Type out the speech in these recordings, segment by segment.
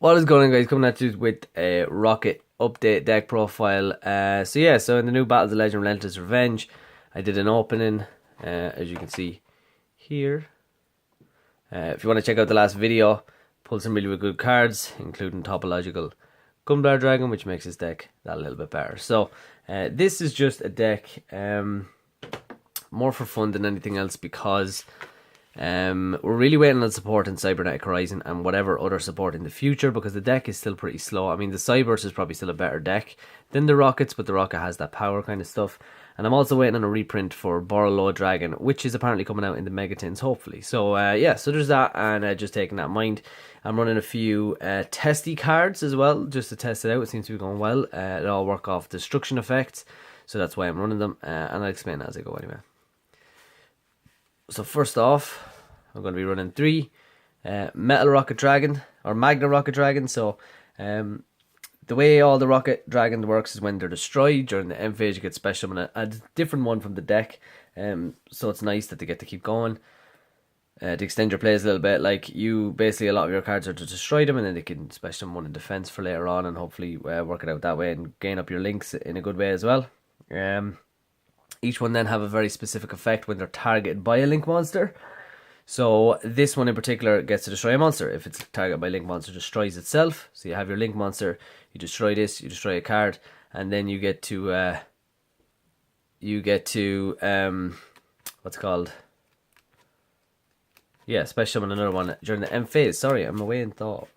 What is going on, guys? Coming at you with a Rokket update deck profile. So in the new Battle of the Legend Relentless Revenge, I did an opening, as you can see here. If you want to check out the last video, pulled some really good cards, including Topological Gunblare Dragon, which makes this deck that little bit better. So this is just a deck more for fun than anything else, because we're really waiting on support in Cybernetic Horizon and whatever other support in the future, because the deck is still pretty slow. I mean, the Cybers is probably still a better deck than the Rockets, but the Rocket has that power kind of stuff. And I'm also waiting on a reprint for Borrello Dragon, which is apparently coming out in the Megatins, hopefully. So yeah, so there's that, and just taking that in mind, I'm running a few testy cards as well, just to test it out. It seems to be going well. It all work off destruction effects, so that's why I'm running them, and I'll explain as I go anyway. So first off, I'm going to be running 3 Metal Rocket Dragon, or Magna Rocket Dragon. So the way all the Rocket Dragons works is when they're destroyed during the end phase, you get special summon a different one from the deck. So it's nice that they get to keep going. To extend your plays a little bit, like you basically, a lot of your cards are to destroy them, and then they can special summon one in defense for later on, and hopefully work it out that way and gain up your links in a good way as well. Each one then have a very specific effect when they're targeted by a link monster. So this one in particular gets to destroy a monster. If it's targeted by a link monster, destroys itself. So you have your link monster, you destroy this, you destroy a card, and then you get to what's it called? Yeah, special summon another one during the end phase. Sorry, I'm away in thought.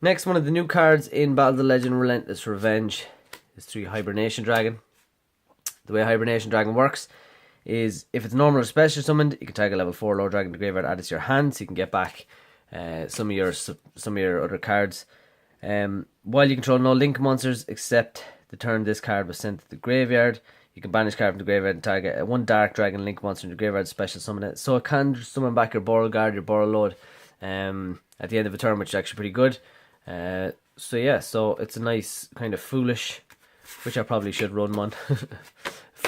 Next, one of the new cards in Battle of the Legend Relentless Revenge is 3 Hibernation Dragon. The way Hibernation Dragon works is, if it's normal or special summoned, you can target level 4 lower dragon to the graveyard, add it to your hand, so you can get back some of your other cards. While you control no link monsters except the turn this card was sent to the graveyard, you can banish card from the graveyard and target one dark dragon link monster in the graveyard, special summon it. So it can summon back your Beauregard, your Borrello at the end of a turn, which is actually pretty good. So yeah, so it's a nice kind of foolish, which I probably should run one.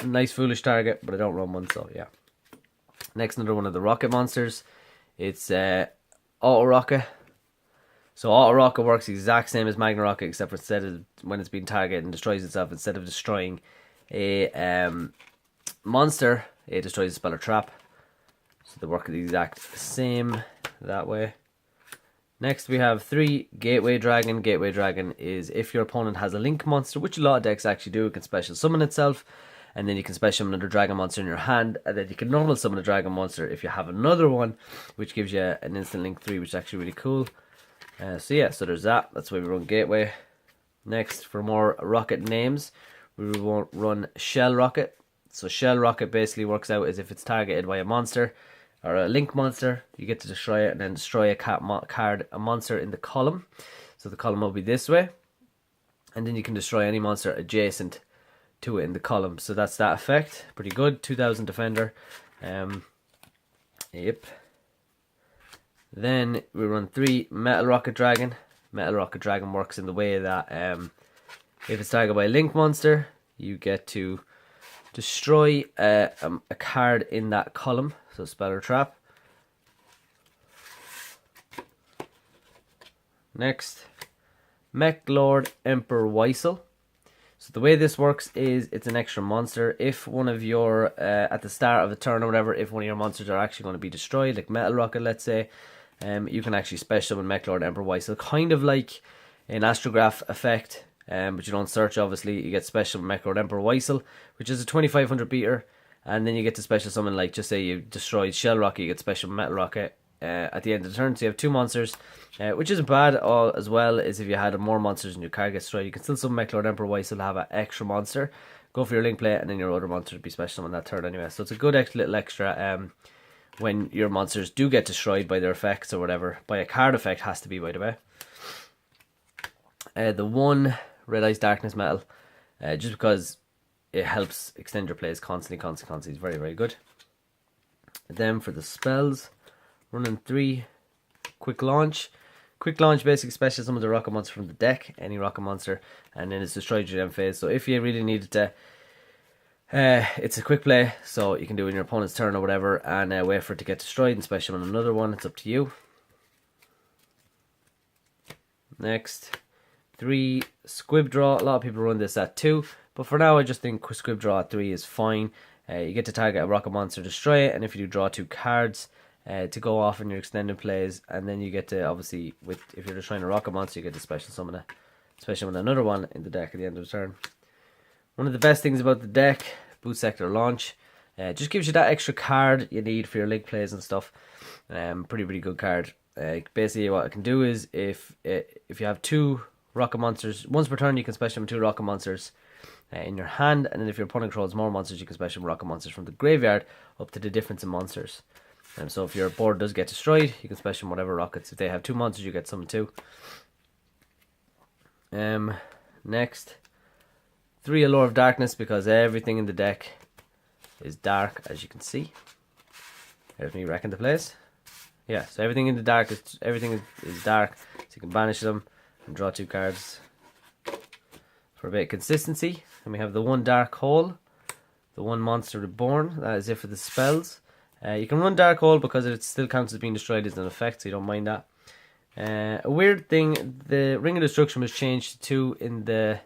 Nice foolish target, but I don't run one, so yeah. Next, another one of the Rocket monsters. It's Auto Rocket. So Auto Rocket works the exact same as Magna Rocket, except for instead of when it's being targeted and destroys itself, instead of destroying a monster, it destroys a spell or trap. So they work the exact same that way. Next, we have 3 Gateway Dragon. Gateway Dragon is if your opponent has a link monster, which a lot of decks actually do, it can special summon itself, and then you can special summon another dragon monster in your hand, and then you can normal summon a dragon monster if you have another one, which gives you an instant link 3, which is actually really cool. So yeah, so there's that. That's why we run Gateway. Next, for more Rocket names, we will run Shell Rocket. So Shell Rocket basically works out as if it's targeted by a monster or a link monster, you get to destroy it and then destroy a monster in the column. So the column will be this way, and then you can destroy any monster adjacent to it in the column. So that's that effect. Pretty good. 2000 defender. Yep. Then we run 3 Metal Rocket Dragon. Metal Rocket Dragon works in the way that if it's targeted by a link monster, you get to destroy a card in that column, so spell or trap. Next, Mech Lord Emperor Weissel. So the way this works is it's an extra monster. If one of your, at the start of the turn or whatever, if one of your monsters are actually going to be destroyed, like Metal Rocket, let's say, you can actually special summon Mech Lord Emperor Weissel, kind of like an Astrograph effect. But you don't search, obviously. You get special Mech Lord Emperor Weissel, which is a 2500 beater, and then you get to special summon, like, just say you destroyed Shell Rocket, you get special Metal Rocket at the end of the turn. So you have 2 monsters, which isn't bad. All as well as if you had more monsters and your card gets destroyed, you can still summon Mech Lord Emperor Weissel to have an extra monster. Go for your link play, and then your other monster to be special summon that turn anyway. So it's a good little extra when your monsters do get destroyed by their effects or whatever. By a card effect, has to be, by the way. The one Red Eyes Darkness Metal, just because it helps extend your plays constantly. It's very, very good. Then for the spells, running 3 Quick Launch. Quick Launch basically special summons a rocket monster from the deck, any rocket monster, and then it's destroyed during end phase. So if you really needed to, it's a quick play, so you can do it in your opponent's turn or whatever, and wait for it to get destroyed and special summon another one. It's up to you. Next, 3 Squib Draw. A lot of people run this at 2, but for now I just think Squib Draw at 3 is fine. You get to target a rocket monster, destroy it, and if you do, draw 2 cards to go off in your extended plays, and then you get to, obviously, if you're destroying a rocket monster, you get to special summon it, especially with another one in the deck at the end of the turn. One of the best things about the deck, Boot Sector Launch, just gives you that extra card you need for your link plays and stuff. Pretty good card. Basically what it can do is if you have 2 rocket monsters, once per turn you can special summon 2 rocket monsters in your hand, and then if your opponent controls more monsters, you can special summon rocket monsters from the graveyard up to the difference in monsters. So if your board does get destroyed, you can special summon whatever rockets. If they have 2 monsters, you get some too. Next, 3 Allure of Darkness, because everything in the deck is dark, as you can see. There's me wrecking the place. Yeah, so everything in the dark is dark, so you can banish them and draw 2 cards for a bit of consistency. And we have the 1 Dark Hole, the 1 Monster Reborn. That is it for the spells. You can run Dark Hole because it still counts as being destroyed as an effect, so you don't mind that. A weird thing, the Ring of Destruction was changed to 2 in the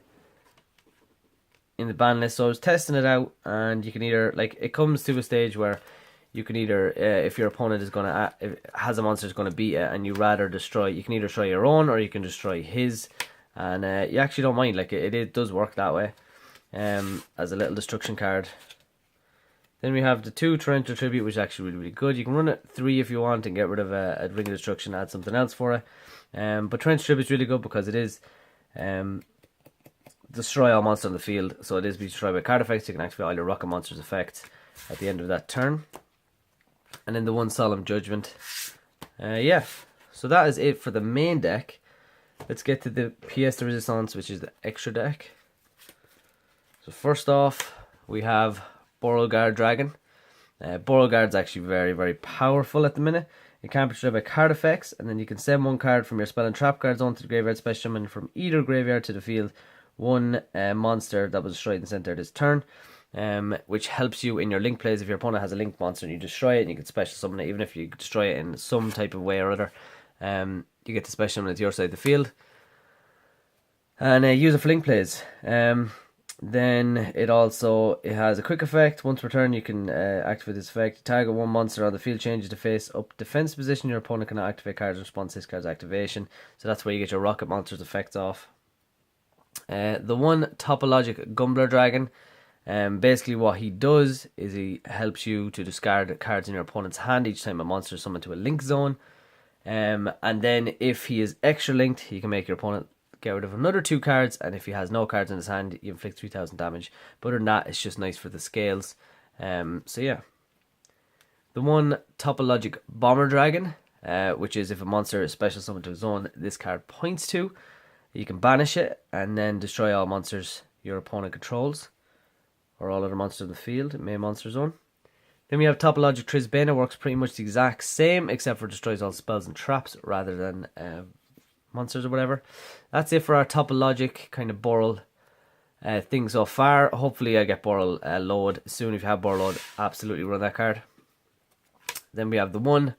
ban list, so I was testing it out, and you can either, like, it comes to a stage where you can either, if your opponent is has a monster that's going to beat it, and you rather destroy, you can either destroy your own or you can destroy his, and you actually don't mind. Like, it does work that way, as a little destruction card. Then we have the 2 Torrential Tribute, which is actually really good. You can run it 3 if you want and get rid of a Ring of Destruction, add something else for it. But Torrential Tribute is really good because it is destroy all monsters on the field, so it is be destroyed by card effects. You can activate all your rocket monsters effects at the end of that turn. And then the 1 Solemn Judgment. Yeah, so that is it for the main deck. Let's get to the pièce de résistance, which is the extra deck. So first off, we have Beauregard Dragon. Beauregard's actually very powerful at the minute. It can't be destroyed by card effects, and then you can send 1 card from your spell and trap card zone to the graveyard, special summon from either graveyard to the field 1 monster that was destroyed in the center of this turn, which helps you in your link plays. If your opponent has a link monster and you destroy it, and you can special summon it, even if you destroy it in some type of way or other, you get to special summon it to your side of the field and use it for link plays. Then it has a quick effect. Once per turn, you can activate this effect. Target 1 monster on the field changes to face up defense position. Your opponent cannot activate cards in response to this card's activation. So that's where you get your rocket monsters effects off. The 1 Topologic Gumbler Dragon. Basically what he does is he helps you to discard cards in your opponent's hand each time a monster is summoned to a link zone. And then if he is extra linked, he can make your opponent get rid of another 2 cards, and if he has no cards in his hand, you inflict 3000 damage. But other than that, it's just nice for the scales. So yeah. The 1 Topologic Bomber Dragon, which is if a monster is special summoned to a zone this card points to, you can banish it and then destroy all monsters your opponent controls, or all other monsters in the field, main monster zone. Then we have Topologic Trisbane. Works pretty much the exact same, except for destroys all spells and traps rather than monsters or whatever. That's it for our Topologic kind of Boral thing so far. Hopefully I get Boral load soon. If you have Boral load, absolutely run that card. Then we have the 1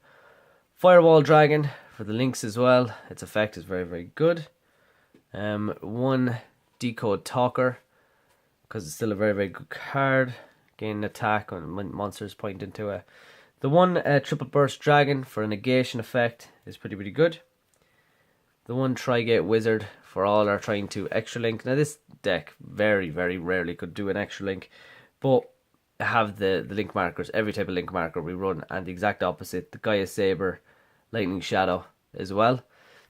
Firewall Dragon for the links as well. Its effect is very good. 1 Decode Talker, because it's still a very good card. Gain an attack when monsters point into it. The 1 Triple Burst Dragon for a negation effect is pretty good. The 1 Trigate Wizard for all our trying to extra link. Now this deck very rarely could do an extra link, but have the link markers, every type of link marker we run, and the exact opposite, the Gaia Saber, Lightning Shadow as well,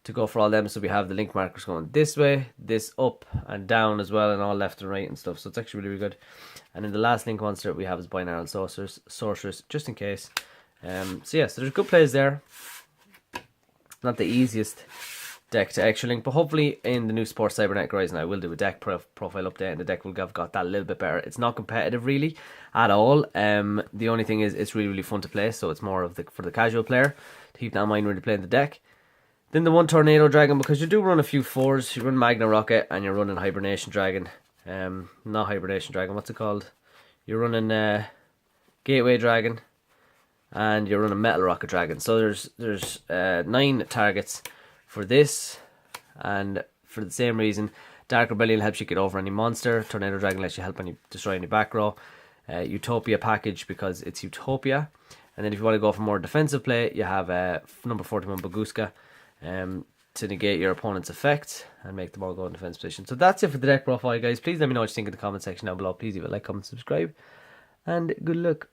to go for all them. So we have the link markers going this way, this up and down as well, and all left and right and stuff. So it's actually really good. And then the last link monster we have is Binaural Sorceress, just in case. So yeah, so there's good plays there. Not the easiest deck to extra link, but hopefully in the new Sports Cybernetic Horizon I will do a deck profile update, and the deck will have got that a little bit better. It's not competitive really at all. The only thing is it's really fun to play, so it's more of for the casual player to keep that in mind when you're playing the deck. Then the 1 Tornado Dragon, because you do run a few 4s. You run Magna Rocket and you're running Hibernation Dragon. Not Hibernation Dragon, what's it called? You're running Gateway Dragon, and you're running Metal Rocket Dragon. So there's 9 targets for this, And for the same reason, Dark Rebellion helps you get over any monster. Tornado Dragon lets you help destroy any back row. Utopia package because it's Utopia. And then if you want to go for more defensive play, you have number 41 Baguska to negate your opponent's effects and make them all go in defense position. So that's it for the deck profile, guys. Please let me know what you think in the comment section down below. Please leave a like, comment, subscribe, and good luck.